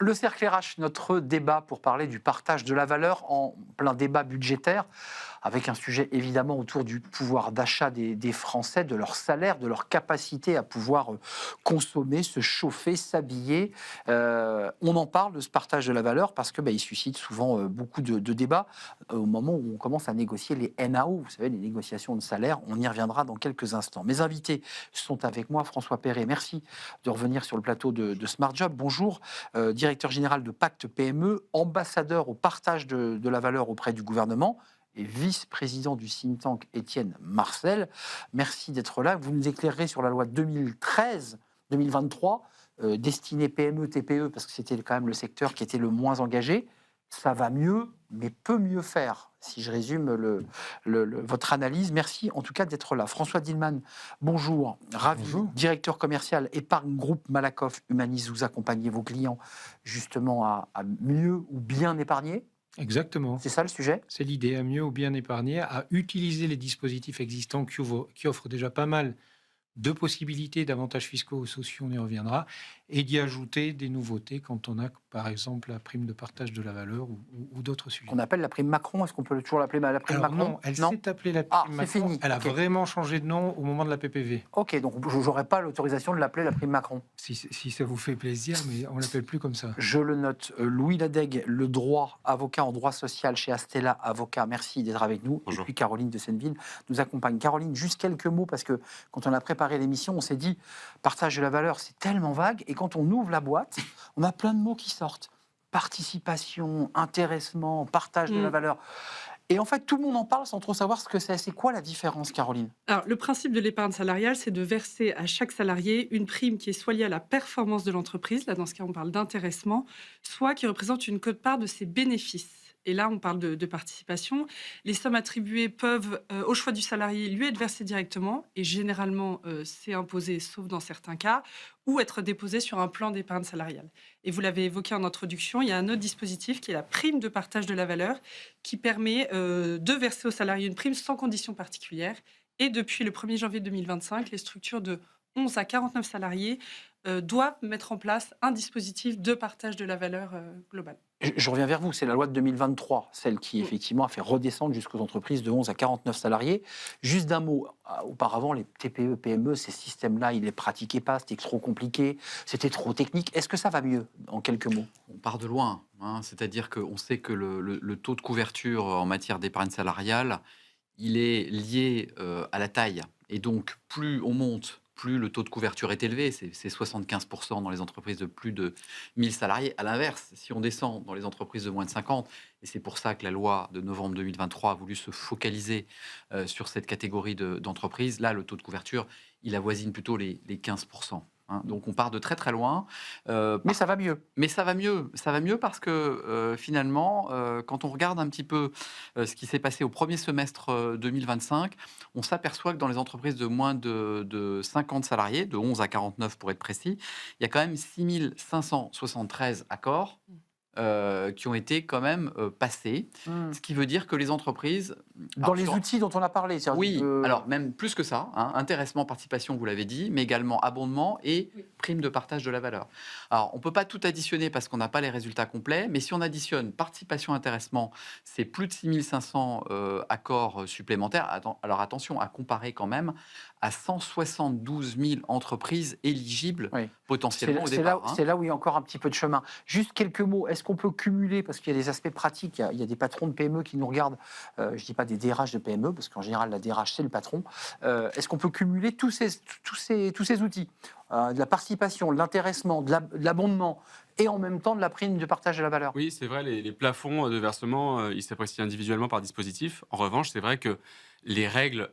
Le cercle RH, notre débat pour parler du partage de la valeur en plein débat budgétaire, avec un sujet évidemment autour du pouvoir d'achat des Français, de leur salaire, de leur capacité à pouvoir consommer, se chauffer, s'habiller. On en parle de ce partage de la valeur parce que il suscite souvent beaucoup de débats au moment où on commence à négocier les NAO, vous savez, les négociations de salaire. On y reviendra dans quelques instants. Mes invités sont avec moi. François Perret, merci de revenir sur le plateau de Smart Job. Bonjour, directeur général de Pacte PME, ambassadeur au partage de la valeur auprès du gouvernement et vice-président du think tank Étienne Marcel. Merci d'être là. Vous nous éclairerez sur la loi 2013-2023 destinée PME, TPE, parce que c'était quand même le secteur qui était le moins engagé. Ça va mieux, mais peut mieux faire, si je résume votre analyse. Merci en tout cas d'être là. François Dillmann, bonjour. Ravi, bonjour. Directeur commercial Épargne Groupe Malakoff Humanis, vous accompagnez vos clients justement à mieux ou bien épargner. Exactement. C'est ça le sujet ? C'est l'idée, à mieux ou bien épargner, à utiliser les dispositifs existants qui offrent déjà pas mal de possibilités d'avantages fiscaux ou sociaux, on y reviendra, et d'y ajouter des nouveautés quand on a, par exemple, la prime de partage de la valeur ou d'autres sujets. On appelle la prime Macron, est-ce qu'on peut toujours l'appeler la prime Macron ? Non, elle s'est appelée la prime Macron. Fini. Elle a vraiment changé de nom au moment de la PPV. Ok, donc je n'aurais pas l'autorisation de l'appeler la prime Macron. Si ça vous fait plaisir, mais on ne l'appelle plus comme ça. Je le note. Louis Ladègue, le droit, avocat en droit social chez Astella Avocat, merci d'être avec nous. Bonjour. Et puis Caroline de Senneville nous accompagne. Caroline, juste quelques mots, parce que quand on a préparé l'émission, on s'est dit, partage de la valeur, c'est tellement vague, et quand on ouvre la boîte, on a plein de mots qui sortent. Participation, intéressement, partage de la valeur. Et en fait, tout le monde en parle sans trop savoir ce que c'est. C'est quoi la différence, Caroline ? Alors, le principe de l'épargne salariale, c'est de verser à chaque salarié une prime qui est soit liée à la performance de l'entreprise, là dans ce cas on parle d'intéressement, soit qui représente une quote-part de ses bénéfices. Et là, on parle de participation. Les sommes attribuées peuvent, au choix du salarié, lui être versées directement, et généralement, c'est imposé, sauf dans certains cas, ou être déposé sur un plan d'épargne salariale. Et vous l'avez évoqué en introduction, il y a un autre dispositif qui est la prime de partage de la valeur, qui permet de verser au salarié une prime sans condition particulière. Et depuis le 1er janvier 2025, les structures de 11 à 49 salariés doivent mettre en place un dispositif de partage de la valeur globale. Je reviens vers vous, c'est la loi de 2023, celle qui effectivement a fait redescendre jusqu'aux entreprises de 11 à 49 salariés. Juste d'un mot, auparavant les TPE, PME, ces systèmes-là, ils ne les pratiquaient pas, c'était trop compliqué, c'était trop technique. Est-ce que ça va mieux, en quelques mots ? On part de loin, c'est-à-dire qu'on sait que le taux de couverture en matière d'épargne salariale, il est lié à la taille. Et donc, plus on monte, plus le taux de couverture est élevé, c'est 75% dans les entreprises de plus de 1000 salariés. À l'inverse, si on descend dans les entreprises de moins de 50, et c'est pour ça que la loi de novembre 2023 a voulu se focaliser sur cette catégorie d'entreprises, là, le taux de couverture, il avoisine plutôt les 15%. Donc on part de très très loin. Mais ça va mieux. Mais ça va mieux parce que finalement, quand on regarde un petit peu ce qui s'est passé au premier semestre 2025, on s'aperçoit que dans les entreprises de moins de 50 salariés, de 11 à 49 pour être précis, il y a quand même 6573 accords qui ont été quand même passés. Ce qui veut dire que les entreprises... Dans les outils dont on a parlé. Oui, alors même plus que ça, intéressement, participation, vous l'avez dit, mais également abondement et prime de partage de la valeur. Alors, on ne peut pas tout additionner parce qu'on n'a pas les résultats complets, mais si on additionne participation, intéressement, c'est plus de 6500 accords supplémentaires. Alors attention, à comparer quand même à 172 000 entreprises éligibles potentiellement au départ. C'est là où il y a encore un petit peu de chemin. Juste quelques mots, est-ce qu'on peut cumuler, parce qu'il y a des aspects pratiques, il y a des patrons de PME qui nous regardent, je ne dis pas des DRH de PME, parce qu'en général la DRH c'est le patron, est-ce qu'on peut cumuler tous ces outils, de la participation, de l'intéressement, de l'abondement, et en même temps de la prime de partage de la valeur? Oui, c'est vrai, les plafonds de versement, ils s'apprécient individuellement par dispositif. En revanche, c'est vrai que les règles,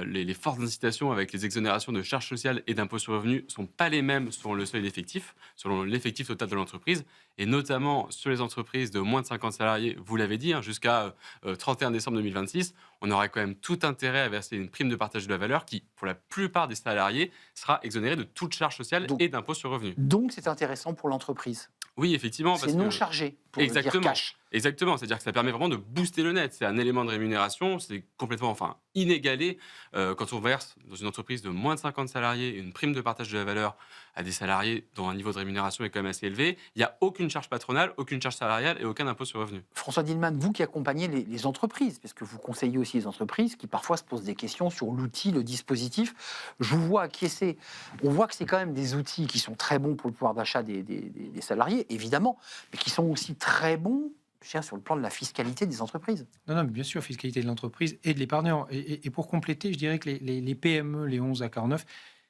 les forces d'incitation avec les exonérations de charges sociales et d'impôts sur le revenu ne sont pas les mêmes selon le seuil d'effectif, selon l'effectif total de l'entreprise, et notamment sur les entreprises de moins de 50 salariés, vous l'avez dit, jusqu'à 31 décembre 2026, on aurait quand même tout intérêt à verser une prime de partage de la valeur qui, pour la plupart des salariés, sera exonérée de toute charge sociale et d'impôts sur le revenu. Donc c'est intéressant pour l'entreprise. Oui, effectivement. C'est non chargé, pour dire cash. Exactement, c'est-à-dire que ça permet vraiment de booster le net. C'est un élément de rémunération, c'est complètement inégalé. Quand on verse dans une entreprise de moins de 50 salariés une prime de partage de la valeur à des salariés dont un niveau de rémunération est quand même assez élevé, il n'y a aucune charge patronale, aucune charge salariale et aucun impôt sur le revenu. François Dillmann, vous qui accompagnez les entreprises, parce que vous conseillez aussi les entreprises qui parfois se posent des questions sur l'outil, le dispositif, je vous vois acquiescer. On voit que c'est quand même des outils qui sont très bons pour le pouvoir d'achat des salariés, évidemment, mais qui sont aussi très bons sur le plan de la fiscalité des entreprises. Non, mais bien sûr, fiscalité de l'entreprise et de l'épargnant. Et pour compléter, je dirais que les PME, les 11 à 49,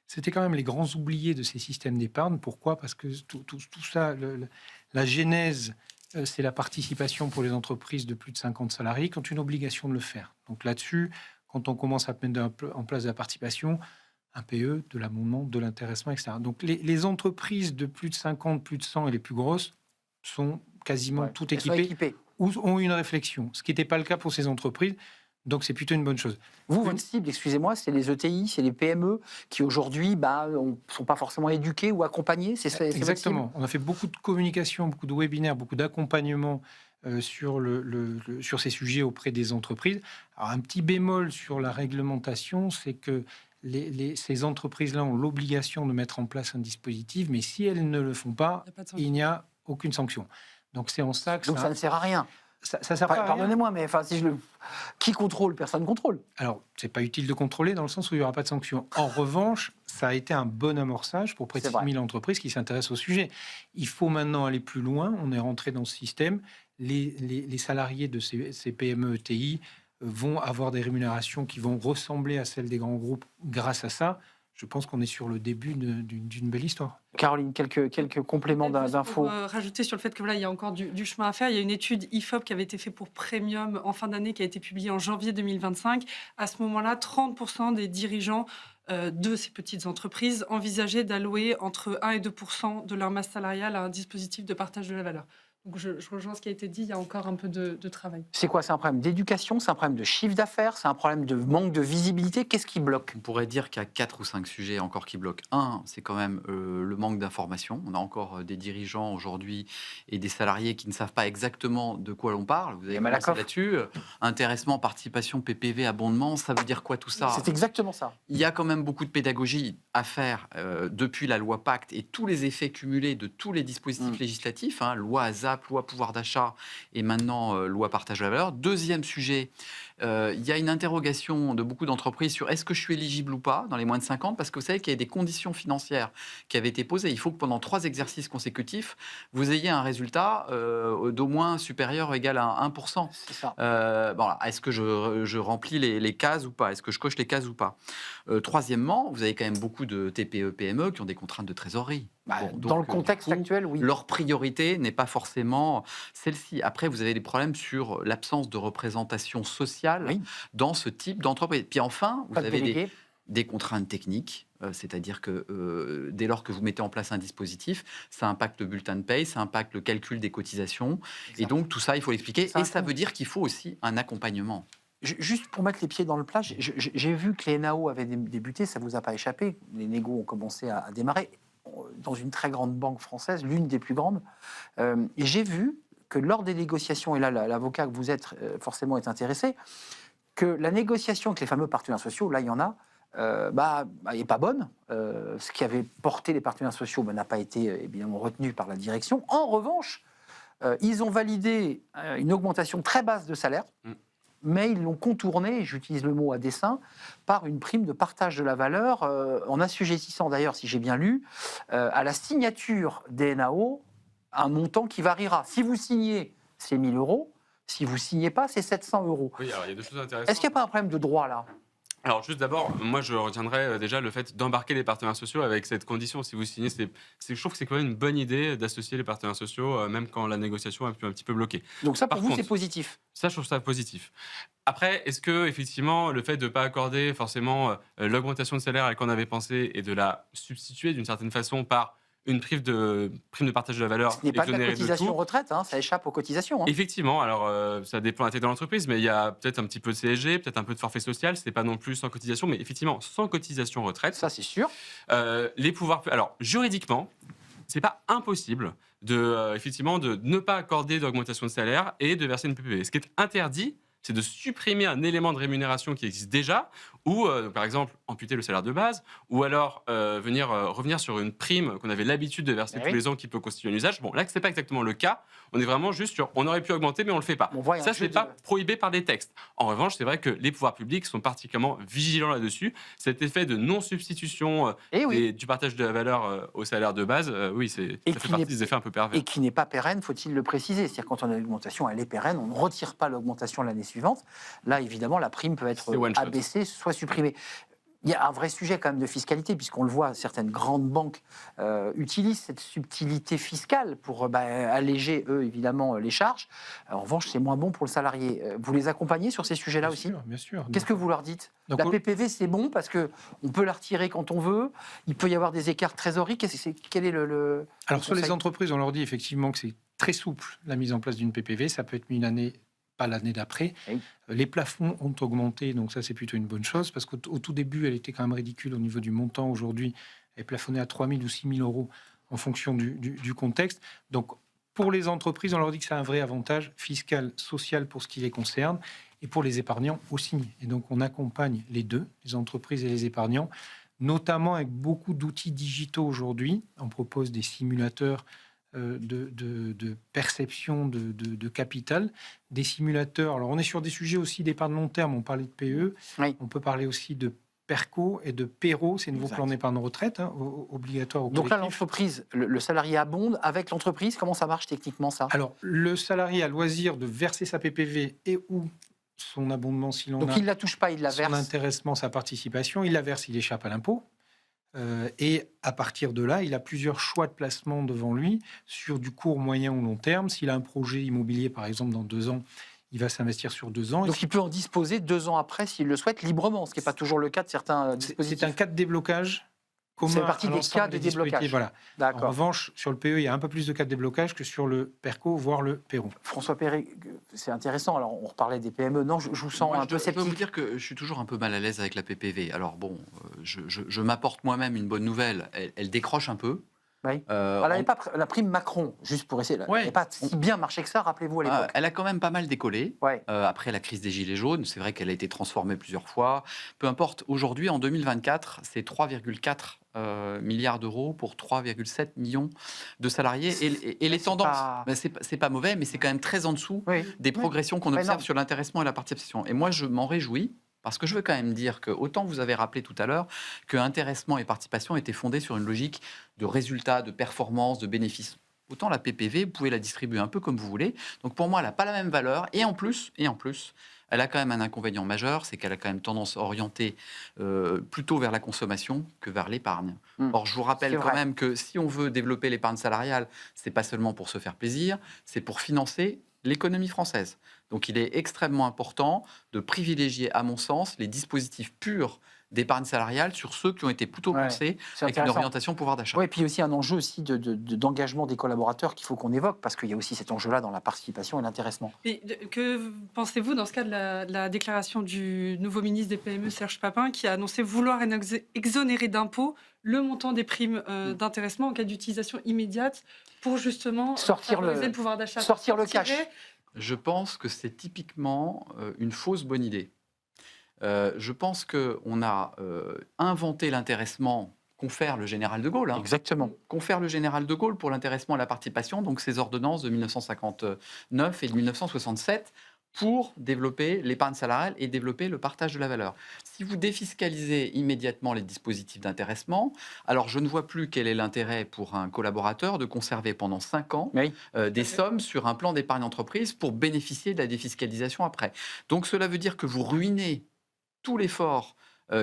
c'était quand même les grands oubliés de ces systèmes d'épargne. Pourquoi ? Parce que tout ça, la genèse, c'est la participation pour les entreprises de plus de 50 salariés qui ont une obligation de le faire. Donc là-dessus, quand on commence à mettre en place de la participation, un PE, de l'abondement, de l'intéressement, etc. Donc les entreprises de plus de 50, plus de 100 et les plus grosses sont quasiment toutes équipées ou ont une réflexion, ce qui n'était pas le cas pour ces entreprises. Donc, c'est plutôt une bonne chose. Vous, votre cible, excusez-moi, c'est les ETI, c'est les PME qui aujourd'hui ne sont pas forcément éduqués ou accompagnés. C'est exactement. On a fait beaucoup de communication, beaucoup de webinaires, beaucoup d'accompagnement sur ces sujets auprès des entreprises. Alors, un petit bémol sur la réglementation, c'est que ces entreprises-là ont l'obligation de mettre en place un dispositif, mais si elles ne le font pas, il n'y a aucune sanction. Donc, c'est en ça que donc ça ne sert à rien. Ça sert pas à rien. Pardonnez-moi, mais qui contrôle ? Personne ne contrôle. Alors, c'est pas utile de contrôler dans le sens où il n'y aura pas de sanction. En revanche, ça a été un bon amorçage pour près de 6 000 entreprises qui s'intéressent au sujet. Il faut maintenant aller plus loin. On est rentré dans ce système. Les salariés de ces PME ETI vont avoir des rémunérations qui vont ressembler à celles des grands groupes grâce à ça. Je pense qu'on est sur le début d'une belle histoire. Caroline, quelques compléments d'infos. Pour rajouter sur le fait que il y a encore du chemin à faire. Il y a une étude IFOP qui avait été faite pour Premium en fin d'année, qui a été publiée en janvier 2025. À ce moment-là, 30% des dirigeants de ces petites entreprises envisageaient d'allouer entre 1 et 2% de leur masse salariale à un dispositif de partage de la valeur. Donc je rejoins ce qui a été dit, il y a encore un peu de travail. C'est quoi ? C'est un problème d'éducation ? C'est un problème de chiffre d'affaires ? C'est un problème de manque de visibilité ? Qu'est-ce qui bloque ? On pourrait dire qu'il y a 4 ou 5 sujets encore qui bloquent. Un, c'est quand même le manque d'information. On a encore des dirigeants aujourd'hui et des salariés qui ne savent pas exactement de quoi l'on parle. Vous avez commencé là-dessus. Intéressement, participation, PPV, abondement, ça veut dire quoi tout ça ? C'est exactement ça. Il y a quand même beaucoup de pédagogie à faire depuis la loi Pacte et tous les effets cumulés de tous les dispositifs législatifs, loi ASAP, loi pouvoir d'achat et maintenant loi partage de la valeur. Deuxième sujet, il y a une interrogation de beaucoup d'entreprises sur est-ce que je suis éligible ou pas dans les moins de 50, parce que vous savez qu'il y a des conditions financières qui avaient été posées. Il faut que pendant 3 exercices consécutifs, vous ayez un résultat d'au moins supérieur ou égal à 1%. C'est ça. Est-ce que je remplis les cases ou pas ? Est-ce que je coche les cases ou pas ? Troisièmement, vous avez quand même beaucoup de TPE, PME qui ont des contraintes de trésorerie. Dans le contexte actuel, oui. Leur priorité n'est pas forcément celle-ci. Après, vous avez des problèmes sur l'absence de représentation sociale dans ce type d'entreprise. Puis enfin, vous avez des contraintes techniques, c'est-à-dire que dès lors que vous mettez en place un dispositif, ça impacte le bulletin de paye, ça impacte le calcul des cotisations. Exactement. Et donc, tout ça, il faut l'expliquer. Et ça veut dire qu'il faut aussi un accompagnement. Juste pour mettre les pieds dans le plat, j'ai vu que les NAO avaient débuté, ça ne vous a pas échappé. Les négos ont commencé à démarrer dans une très grande banque française, l'une des plus grandes. Et j'ai vu que lors des négociations, et là l'avocat que vous êtes forcément est intéressé, que la négociation avec les fameux partenaires sociaux, là il y en a, n'est pas bonne. Ce qui avait porté les partenaires sociaux n'a pas été évidemment retenu par la direction. En revanche, ils ont validé une augmentation très basse de salaire, mais ils l'ont contourné, j'utilise le mot à dessein, par une prime de partage de la valeur, en assujettissant d'ailleurs, si j'ai bien lu, à la signature des NAO, un montant qui variera. Si vous signez, c'est 1 000 euros. Si vous ne signez pas, c'est 700 euros. Oui, alors il y a deux choses intéressantes. Est-ce qu'il n'y a pas un problème de droit là ? Alors, juste d'abord, moi, je retiendrai déjà le fait d'embarquer les partenaires sociaux avec cette condition. Si vous signez, je trouve que c'est quand même une bonne idée d'associer les partenaires sociaux, même quand la négociation est un petit peu bloquée. Donc ça, pour vous, c'est positif ? Ça, je trouve ça positif. Après, est-ce que, effectivement, le fait de ne pas accorder forcément l'augmentation de salaire à laquelle on avait pensé et de la substituer d'une certaine façon par une prime de partage de la valeur. Ce n'est pas de la cotisation retraite, ça échappe aux cotisations. Effectivement, alors ça dépend de la taille de l'entreprise, mais il y a peut-être un petit peu de CSG, peut-être un peu de forfait social, ce n'est pas non plus sans cotisation, mais effectivement, sans cotisation retraite. Ça, c'est sûr. Les pouvoirs... Alors, juridiquement, ce n'est pas impossible effectivement, de ne pas accorder d'augmentation de salaire et de verser une PPV. Ce qui est interdit, c'est de supprimer un élément de rémunération qui existe déjà, ou par exemple amputer le salaire de base, ou alors revenir sur une prime qu'on avait l'habitude de verser tous les ans qui peut constituer un usage. Bon, là, c'est pas exactement le cas. On est vraiment juste sur on aurait pu augmenter, mais on le fait pas. Ça, c'est pas prohibé par des textes. En revanche, c'est vrai que les pouvoirs publics sont particulièrement vigilants là-dessus. Cet effet de non-substitution du partage de la valeur au salaire de base, ça fait partie des effets un peu pervers. Et qui n'est pas pérenne, faut-il le préciser. C'est-à-dire quand on a l'augmentation, elle est pérenne, on ne retire pas l'augmentation l'année suivante. Là, évidemment, la prime peut être abaissée, soit supprimée. Il y a un vrai sujet quand même de fiscalité, puisqu'on le voit, certaines grandes banques utilisent cette subtilité fiscale pour alléger, eux, évidemment, les charges. En revanche, c'est moins bon pour le salarié. Vous les accompagnez sur ces sujets-là aussi ? Bien sûr. Qu'est-ce que vous leur dites ? La PPV, c'est bon parce qu'on peut la retirer quand on veut. Il peut y avoir des écarts de trésorerie. Quel est le Alors, sur les entreprises, on leur dit effectivement que c'est très souple, la mise en place d'une PPV. Ça peut être une année, pas l'année d'après. Oui. Les plafonds ont augmenté, donc ça, c'est plutôt une bonne chose, parce qu'au tout début, elle était quand même ridicule au niveau du montant. Aujourd'hui, elle est plafonnée à 3 000 ou 6 000 euros en fonction du contexte. Donc, pour les entreprises, on leur dit que c'est un vrai avantage fiscal, social pour ce qui les concerne, et pour les épargnants aussi. Et donc, on accompagne les deux, les entreprises et les épargnants, notamment avec beaucoup d'outils digitaux aujourd'hui. On propose des simulateurs de perception de capital, des simulateurs. Alors, on est sur des sujets aussi d'épargne long terme. On parlait de PE. Oui. On peut parler aussi de PERCO et de PERO, ces nouveaux plans d'épargne retraite obligatoires au collectif. Donc là, l'entreprise, le salarié abonde avec l'entreprise. Comment ça marche techniquement, ça ? Alors, le salarié a loisir de verser sa PPV et ou son abondement, s'il en a. Donc, il ne la touche pas, il la verse. Son intéressement, sa participation, il la verse, il échappe à l'impôt. Et à partir de là, il a plusieurs choix de placement devant lui sur du court, moyen ou long terme. S'il a un projet immobilier, par exemple, dans 2 ans, il va s'investir sur 2 ans. Donc il peut en disposer 2 ans après, s'il le souhaite, librement, ce qui n'est pas toujours le cas de certains dispositifs. C'est un cas de déblocage commun. C'est partie des cas de déblocage. Voilà. En revanche, sur le PE, il y a un peu plus de cas de déblocage que sur le PERCO, voire le PERO. François Perret, c'est intéressant. Alors, on reparlait des PME. Non, je vous sens un peu sceptique. Je peux vous dire que je suis toujours un peu mal à l'aise avec la PPV. Alors bon, je m'apporte moi-même une bonne nouvelle. Elle décroche un peu. Oui. Elle n'avait pas la prime Macron, juste pour essayer. Elle n'avait pas si bien marché que ça, rappelez-vous, à l'époque. Elle a quand même pas mal décollé. Après la crise des Gilets jaunes, c'est vrai qu'elle a été transformée plusieurs fois. Peu importe, aujourd'hui, en 2024, c'est 3,4 milliards d'euros pour 3,7 millions de salariés. Et les tendances, c'est pas mauvais, mais c'est quand même très en dessous des progressions qu'on observe sur l'intéressement et la participation. Et moi, je m'en réjouis. Parce que je veux quand même dire que, autant vous avez rappelé tout à l'heure que intéressement et participation étaient fondés sur une logique de résultats, de performance, de bénéfices. Autant la PPV, vous pouvez la distribuer un peu comme vous voulez. Donc pour moi, elle n'a pas la même valeur. Et en plus, elle a quand même un inconvénient majeur, c'est qu'elle a quand même tendance orientée plutôt vers la consommation que vers l'épargne. Or, je vous rappelle quand même que si on veut développer l'épargne salariale, c'est pas seulement pour se faire plaisir, c'est pour financer l'économie française. Donc il est extrêmement important de privilégier, à mon sens, les dispositifs purs d'épargne salariale sur ceux qui ont été plutôt pensés avec une orientation pouvoir d'achat. Oui, et puis aussi un enjeu aussi d'engagement des collaborateurs qu'il faut qu'on évoque, parce qu'il y a aussi cet enjeu-là dans la participation et l'intéressement. Et que pensez-vous dans ce cas de la déclaration du nouveau ministre des PME, Serge Papin, qui a annoncé vouloir exonérer d'impôts le montant des primes d'intéressement en cas d'utilisation immédiate pour justement favoriser le pouvoir d'achat, sortir le cash. Je pense que c'est typiquement une fausse bonne idée. Je pense qu'on a inventé l'intéressement, confère le général de Gaulle. Exactement. Confère le général de Gaulle pour l'intéressement à la participation, donc ces ordonnances de 1959 et de 1967, pour développer l'épargne salariale et développer le partage de la valeur. Si vous défiscalisez immédiatement les dispositifs d'intéressement, alors je ne vois plus quel est l'intérêt pour un collaborateur de conserver pendant 5 ans des sommes sur un plan d'épargne entreprise pour bénéficier de la défiscalisation après. Donc cela veut dire que vous ruinez tout l'effort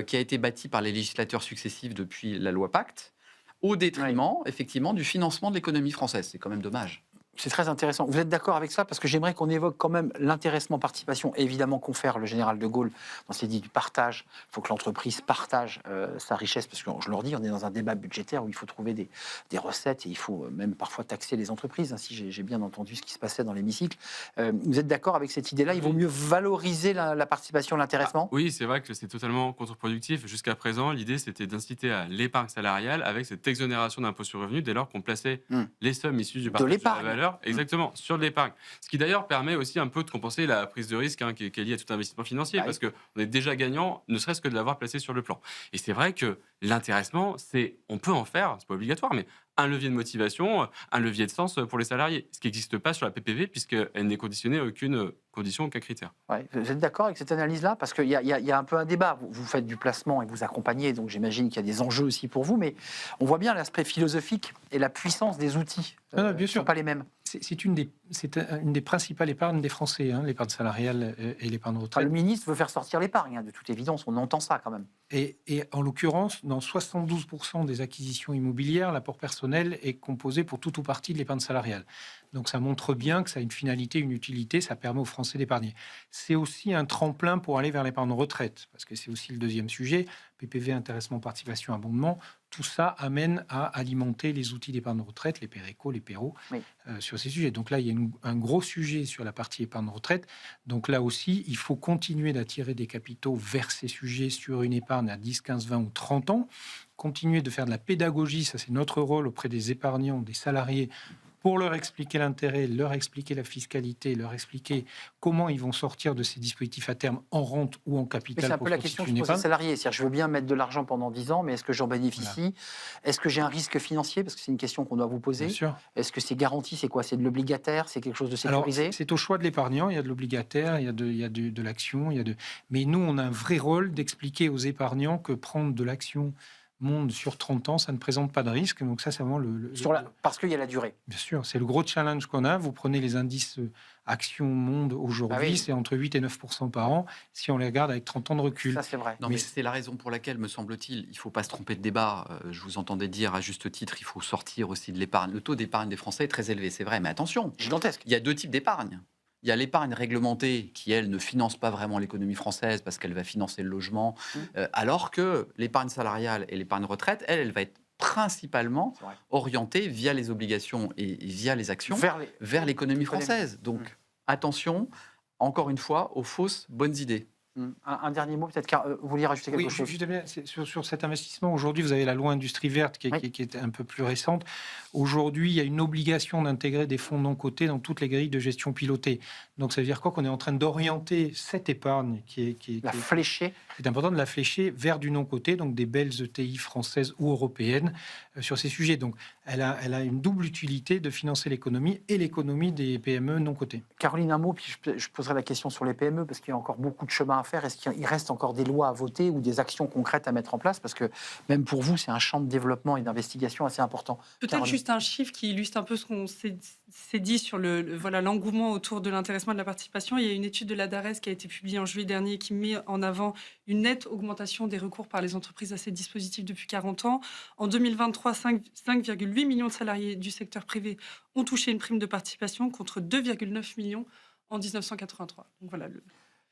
qui a été bâti par les législateurs successifs depuis la loi Pacte, au détriment, effectivement, du financement de l'économie française. C'est quand même dommage. C'est très intéressant. Vous êtes d'accord avec ça? Parce que j'aimerais qu'on évoque quand même l'intéressement participation, évidemment, confère le général de Gaulle dans ses dit du partage. Il faut que l'entreprise partage sa richesse, parce que je leur dis, on est dans un débat budgétaire où il faut trouver des recettes et il faut même parfois taxer les entreprises, si j'ai bien entendu ce qui se passait dans l'hémicycle. Vous êtes d'accord avec cette idée-là? Il vaut mieux valoriser la participation, l'intéressement? Oui, c'est vrai que c'est totalement contre-productif. Jusqu'à présent, l'idée, c'était d'inciter à l'épargne salariale avec cette exonération d'impôt sur le revenu dès lors qu'on plaçait les sommes issues du partage de la valeur valeur, exactement, sur de l'épargne. Ce qui d'ailleurs permet aussi un peu de compenser la prise de risque qui est liée à tout investissement financier, parce qu'on est déjà gagnant, ne serait-ce que de l'avoir placé sur le plan. Et c'est vrai que l'intéressement, on peut en faire, c'est pas obligatoire, mais un levier de motivation, un levier de sens pour les salariés, ce qui n'existe pas sur la PPV, puisqu'elle n'est conditionnée à aucune condition, aucun critère. Ouais, vous êtes d'accord avec cette analyse-là? Parce qu'il y a un peu un débat. Vous faites du placement et vous accompagnez, donc j'imagine qu'il y a des enjeux aussi pour vous, mais on voit bien l'aspect philosophique et la puissance des outils. Non, bien ne sûr. sont pas les mêmes. C'est une des principales épargnes des Français, l'épargne salariale et l'épargne Enfin, retraite. le ministre veut faire sortir l'épargne, de toute évidence, on entend ça quand même. Et en l'occurrence, dans 72% des acquisitions immobilières, l'apport personnel est composé pour tout ou partie de l'épargne salariale. Donc ça montre bien que ça a une finalité, une utilité, ça permet aux Français d'épargner. C'est aussi un tremplin pour aller vers l'épargne retraite, parce que c'est aussi le deuxième sujet, PPV, intéressement, participation, abondement, tout ça amène à alimenter les outils d'épargne retraite, les PERECO, les PERO, sur ces sujets. Donc là, il y a un gros sujet sur la partie épargne retraite. Donc là aussi, il faut continuer d'attirer des capitaux vers ces sujets sur une épargne à 10, 15, 20 ou 30 ans, continuer de faire de la pédagogie, ça c'est notre rôle auprès des épargnants, des salariés, pour leur expliquer l'intérêt, leur expliquer la fiscalité, leur expliquer comment ils vont sortir de ces dispositifs à terme en rente ou en capital. Mais c'est un peu la question que je pose aux salariés. C'est-à-dire, je veux bien mettre de l'argent pendant 10 ans, mais est-ce que j'en bénéficie? Voilà. Est-ce que j'ai un risque financier? Parce que c'est une question qu'on doit vous poser. Bien sûr. Est-ce que c'est garanti? C'est quoi? C'est de l'obligataire? C'est quelque chose de sécurisé? Alors, c'est au choix de l'épargnant. Il y a de l'obligataire, il y a de l'action. Mais nous, on a un vrai rôle d'expliquer aux épargnants que prendre de l'action monde sur 30 ans, ça ne présente pas de risque. Donc ça, c'est vraiment parce qu'il y a la durée. Bien sûr, c'est le gros challenge qu'on a. Vous prenez les indices actions monde aujourd'hui, c'est entre 8 et 9% par an, si on les regarde avec 30 ans de recul. Ça, c'est vrai. Non, mais c'est la raison pour laquelle, me semble-t-il, il ne faut pas se tromper de débat. Je vous entendais dire à juste titre, il faut sortir aussi de l'épargne. Le taux d'épargne des Français est très élevé, c'est vrai, mais attention. Gigantesque. Il y a deux types d'épargne. Il y a l'épargne réglementée qui, elle, ne finance pas vraiment l'économie française parce qu'elle va financer le logement, alors que l'épargne salariale et l'épargne retraite, elle va être principalement orientée via les obligations et via les actions vers l'économie française. Donc, attention, encore une fois, aux fausses bonnes idées. Un dernier mot, peut-être, car vous vouliez rajouter quelque chose? Sur cet investissement, aujourd'hui, vous avez la loi industrie verte qui est un peu plus récente. Aujourd'hui, il y a une obligation d'intégrer des fonds non cotés dans toutes les grilles de gestion pilotée. Donc, ça veut dire quoi? Qu'on est en train d'orienter cette épargne flécher. C'est important de la flécher vers du non coté, donc des belles ETI françaises ou européennes sur ces sujets. Donc, elle a une double utilité de financer l'économie et l'économie des PME non cotées. Caroline, un mot, puis je poserai la question sur les PME, parce qu'il y a encore beaucoup de chemin à faire. Est-ce qu'il reste encore des lois à voter ou des actions concrètes à mettre en place? Parce que même pour vous, c'est un champ de développement et d'investigation assez important. Peut-être juste un chiffre qui illustre un peu ce qu'on s'est dit sur l'engouement autour de l'intéressement et de la participation. Il y a une étude de la DARES qui a été publiée en juillet dernier qui met en avant une nette augmentation des recours par les entreprises à ces dispositifs depuis 40 ans. En 2023, 5,8 millions de salariés du secteur privé ont touché une prime de participation contre 2,9 millions en 1983. Donc voilà.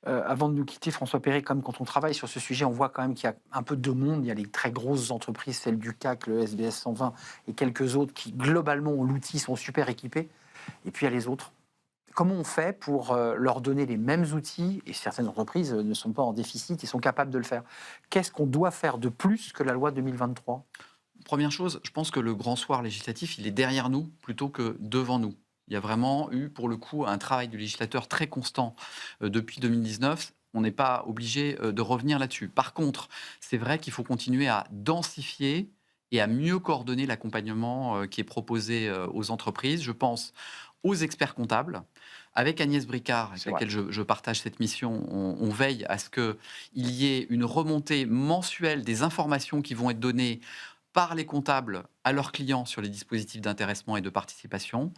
Avant de nous quitter, François Perret, comme quand on travaille sur ce sujet, on voit quand même qu'il y a un peu de monde. Il y a les très grosses entreprises, celles du CAC, le SBS 120 et quelques autres qui, globalement, ont l'outil, sont super équipés. Et puis, il y a les autres. Comment on fait pour leur donner les mêmes outils? Et certaines entreprises ne sont pas en déficit et sont capables de le faire. Qu'est-ce qu'on doit faire de plus que la loi 2023? Première chose, je pense que le grand soir législatif, il est derrière nous plutôt que devant nous. Il y a vraiment eu, pour le coup, un travail du législateur très constant depuis 2019. On n'est pas obligé de revenir là-dessus. Par contre, c'est vrai qu'il faut continuer à densifier et à mieux coordonner l'accompagnement qui est proposé aux entreprises. Je pense aux experts comptables. Avec Agnès Bricard, avec laquelle je partage cette mission, on veille à ce qu'il y ait une remontée mensuelle des informations qui vont être données par les comptables à leurs clients sur les dispositifs d'intéressement et de participation.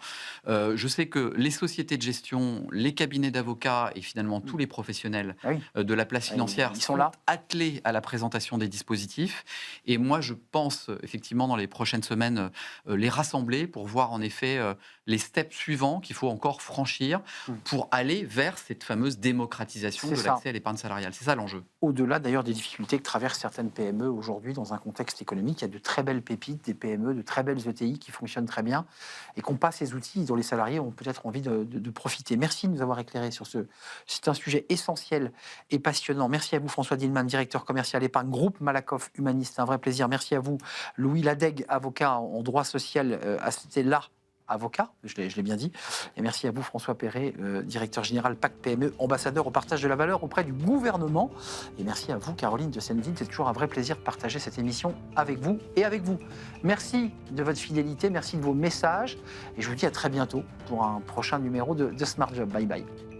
Je sais que les sociétés de gestion, les cabinets d'avocats et finalement tous les professionnels de la place financière ils sont là, attelés à la présentation des dispositifs. Et moi, je pense effectivement dans les prochaines semaines les rassembler pour voir en effet les steps suivants qu'il faut encore franchir pour aller vers cette fameuse démocratisation de l'accès à l'épargne salariale. C'est ça l'enjeu. Au-delà d'ailleurs des difficultés que traversent certaines PME aujourd'hui dans un contexte économique, il y a de très belles pépites, des PME, de très belles ETI qui fonctionnent très bien et qui n'ont pas ces outils dont les salariés ont peut-être envie de profiter. Merci de nous avoir éclairé sur ce. C'est un sujet essentiel et passionnant. Merci à vous François Dillmann, directeur commercial épargne groupe Malakoff Humaniste. Un vrai plaisir. Merci à vous Louis Ladeg, avocat en droit social. C'était là avocat, je l'ai bien dit. Et merci à vous, François Perret, directeur général PAC PME, ambassadeur au partage de la valeur auprès du gouvernement. Et merci à vous, Caroline de Sendine. C'est toujours un vrai plaisir de partager cette émission avec vous et avec vous. Merci de votre fidélité, merci de vos messages. Et je vous dis à très bientôt pour un prochain numéro de Smart Job. Bye bye.